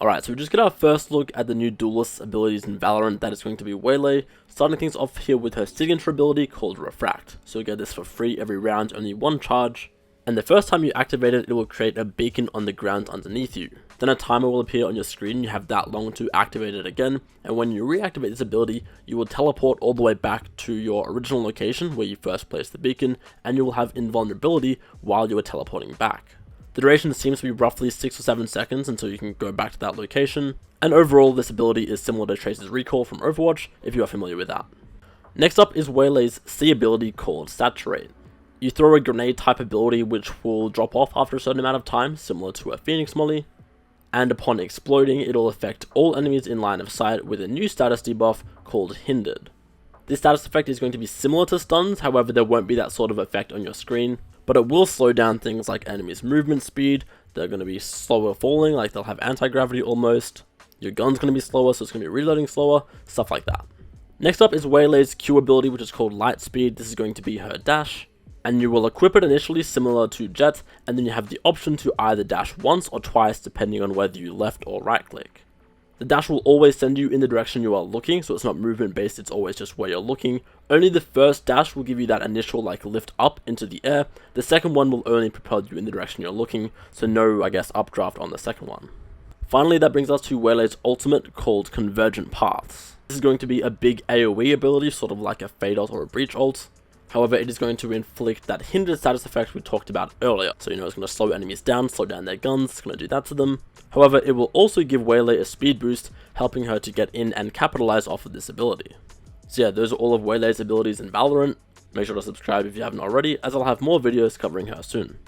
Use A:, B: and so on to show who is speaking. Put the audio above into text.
A: Alright, so we just get our first look at the new duelist abilities in Valorant. That is going to be Waylay, starting things off here with her signature ability called Refract. So you get this for free every round, only one charge, and the first time you activate it, it will create a beacon on the ground underneath you. Then a timer will appear on your screen. You have that long to activate it again, and when you reactivate this ability, you will teleport all the way back to your original location where you first placed the beacon, and you will have invulnerability while you are teleporting back. The duration seems to be roughly 6 or 7 seconds until you can go back to that location, and overall this ability is similar to Tracer's Recall from Overwatch, if you are familiar with that. Next up is Waylay's C ability called Saturate. You throw a grenade type ability which will drop off after a certain amount of time, similar to a Phoenix Molly, and upon exploding it will affect all enemies in line of sight with a new status debuff called Hindered. This status effect is going to be similar to stuns, however there won't be that sort of effect on your screen, but it will slow down things like enemies' movement speed. They're going to be slower falling, like they'll have anti-gravity almost. Your gun's going to be slower, so it's going to be reloading slower, stuff like that. Next up is Waylay's Q ability, which is called Light Speed. This is going to be her dash, and you will equip it initially similar to Jet, and then you have the option to either dash once or twice depending on whether you left or right click. The dash will always send you in the direction you are looking, so it's not movement based, it's always just where you're looking. Only the first dash will give you that initial lift up into the air. The second one will only propel you in the direction you're looking, so no, updraft on the second one. Finally, that brings us to Waylay's ultimate called Convergent Paths. This is going to be a big AoE ability, sort of like a Fade ult or a Breach ult. However, it is going to inflict that hindered status effect we talked about earlier. So it's going to slow enemies down, slow down their guns, it's going to do that to them. However, it will also give Waylay a speed boost, helping her to get in and capitalize off of this ability. So yeah, those are all of Waylay's abilities in Valorant. Make sure to subscribe if you haven't already, as I'll have more videos covering her soon.